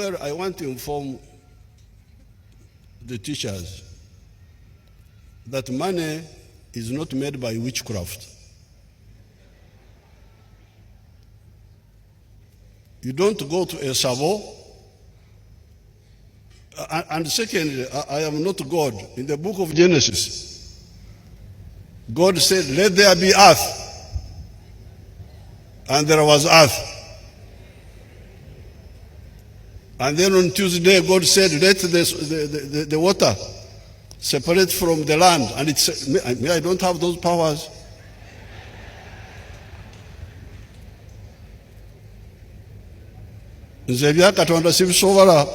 Well, I want to inform the teachers that money is not made by witchcraft. You don't go to a sabo. And secondly, I am not God. In the book of Genesis, God said, let there be earth. And there was earth. And then on Tuesday, God said, let the water separate from the land. And I don't have those powers. Nze bya Katonda sibisobola.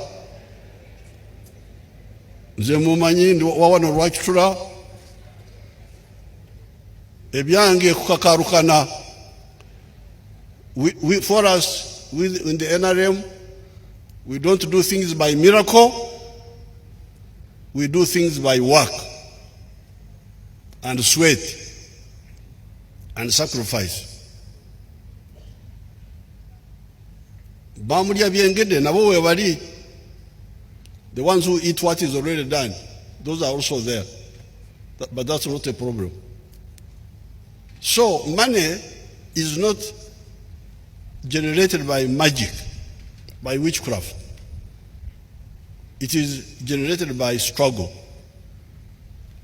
Nze mumanyi wawano lwakitula. Ebyange kukakarukana. For us, in the NRM, we don't do things by miracle. We do things by work and sweat and sacrifice. Bamulya byengede nabo we bali. The ones who eat what is already done, those are also there. But that's not a problem. So money is not generated by magic, by witchcraft. It is generated by struggle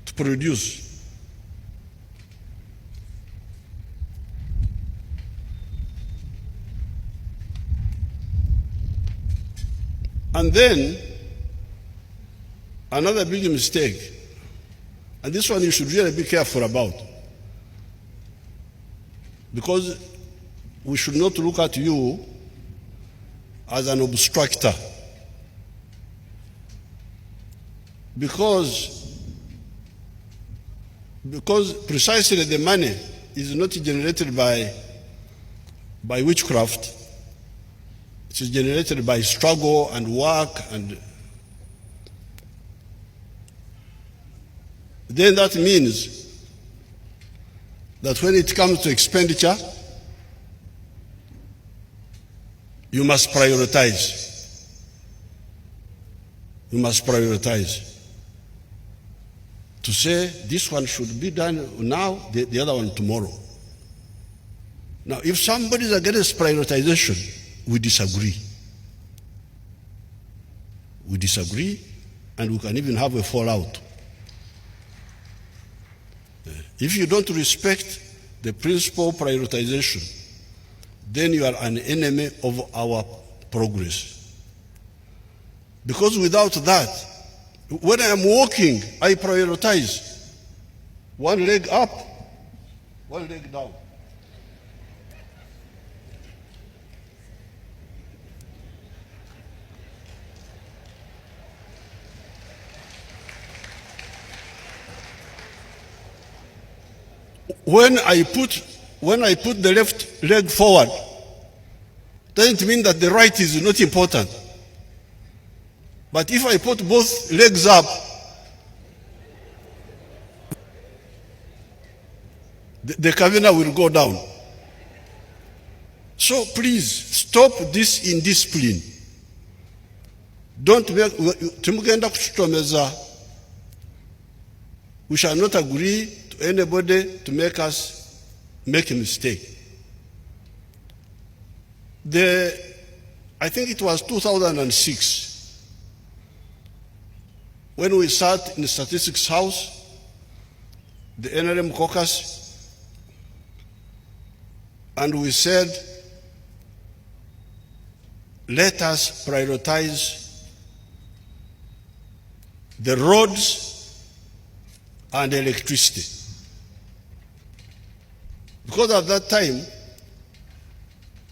to produce. And then, another big mistake, and this one you should really be careful about, because we should not look at you as an obstructor. Because precisely the money is not generated by witchcraft. It is generated by struggle and work, and then that means that when it comes to expenditure, you must prioritize. You must prioritize. To say this one should be done now, the other one tomorrow. Now, if somebody is against prioritization, we disagree. We disagree, and we can even have a fallout. If you don't respect the principle of prioritization, then you are an enemy of our progress. Because without that, when I am walking, I prioritize. One leg up, one leg down. When I put the left leg forward, doesn't mean that the right is not important. But if I put both legs up, the kavina will go down. So please stop this indiscipline. Don't make tumugenda kututomeza. We shall not agree to anybody to make us make a mistake. I think it was 2006 when we sat in the Statistics House, the NRM caucus, and we said, let us prioritize the roads and electricity. Because at that time,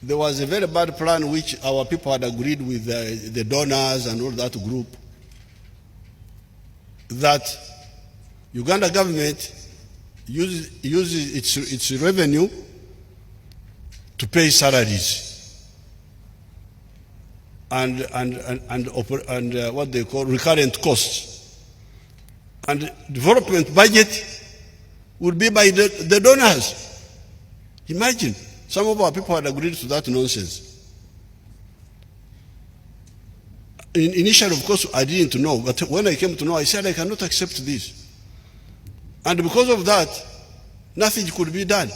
there was a very bad plan which our people had agreed with the donors and all that group, that Uganda government uses its revenue to pay salaries and what they call recurrent costs. And development budget would be by the donors. Imagine, some of our people had agreed to that nonsense. Initially, of course, I didn't know, but when I came to know, I said I cannot accept this. And because of that, nothing could be done.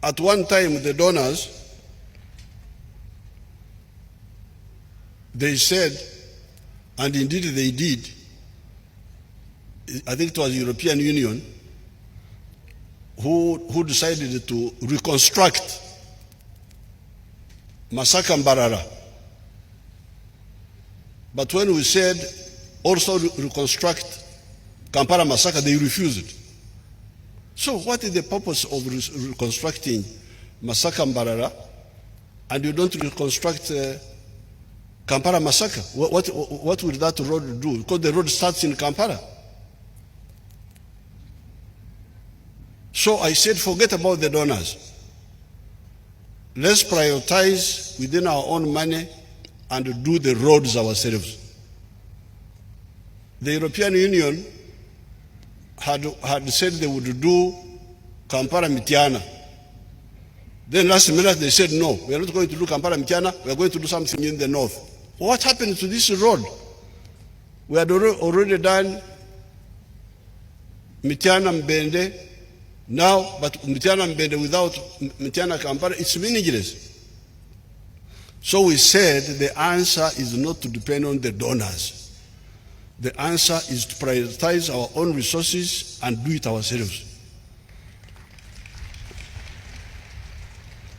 At one time, the donors, they said, and indeed they did, I think it was the European Union, who decided to reconstruct Masaka Mbarara. But when we said also reconstruct Kampala Massacre, they refused. So what is the purpose of reconstructing Masaka Mbarara and you don't reconstruct Kampala Massacre? What will that road do? Because the road starts in Kampala. So I said, forget about the donors. Let's prioritize within our own money and do the roads ourselves. The European Union had said they would do Kampala Mitiana. Then last minute they said, no, we are not going to do Kampala Mitiana, we are going to do something in the north. What happened to this road? We had already done Mitiana Mbende now, but Mitiana Mbende without Mitiana Kampala, it's meaningless. So we said the answer is not to depend on the donors. The answer is to prioritize our own resources and do it ourselves.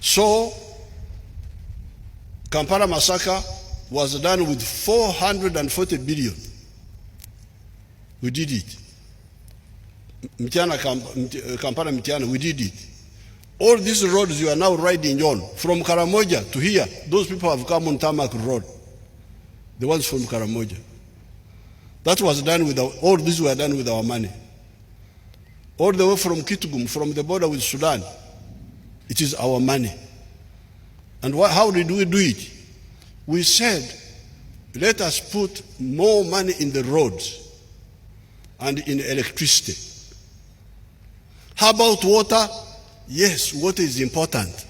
So, Kampala Massacre was done with 440 billion. We did it. Kampala Mitiana, we did it. All these roads you are now riding on, from Karamoja to here, those people have come on Tarmac Road. The ones from Karamoja. That was done with all these were done with our money. All the way from Kitgum, from the border with Sudan, it is our money. And how did we do it? We said, let us put more money in the roads and in electricity. How about water? Yes, water is important.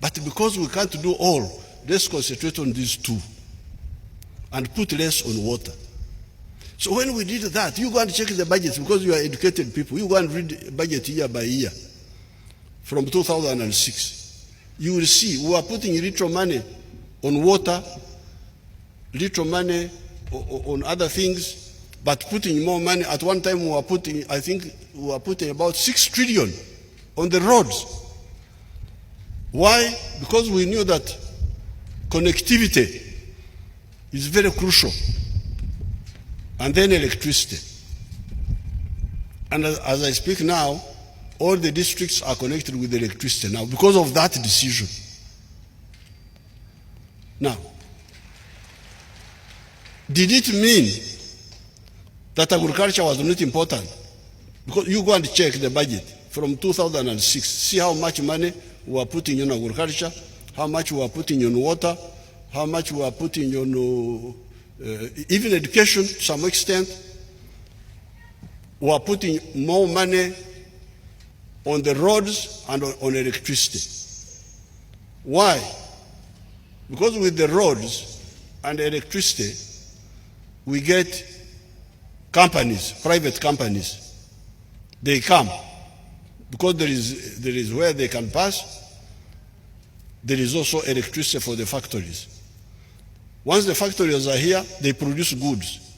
But because we can't do all, let's concentrate on these two and put less on water. So when we did that, you go and check the budgets because you are educated people. You go and read budget year by year from 2006. You will see we are putting little money on water, little money on other things, but putting more money. At one time we were putting, I think we were putting about 6 trillion on the roads. Why? Because we knew that connectivity is very crucial. And then electricity. And as I speak now, all the districts are connected with electricity now because of that decision. Now, did it mean that agriculture was not important? Because you go and check the budget from 2006, see how much money we are putting on agriculture, how much we are putting on water, how much we are putting on even education to some extent. We are putting more money on the roads and on electricity. Why? Because with the roads and electricity, we get companies, private companies. They come because there is where they can pass. There is also electricity for the factories. Once the factories are here, they produce goods.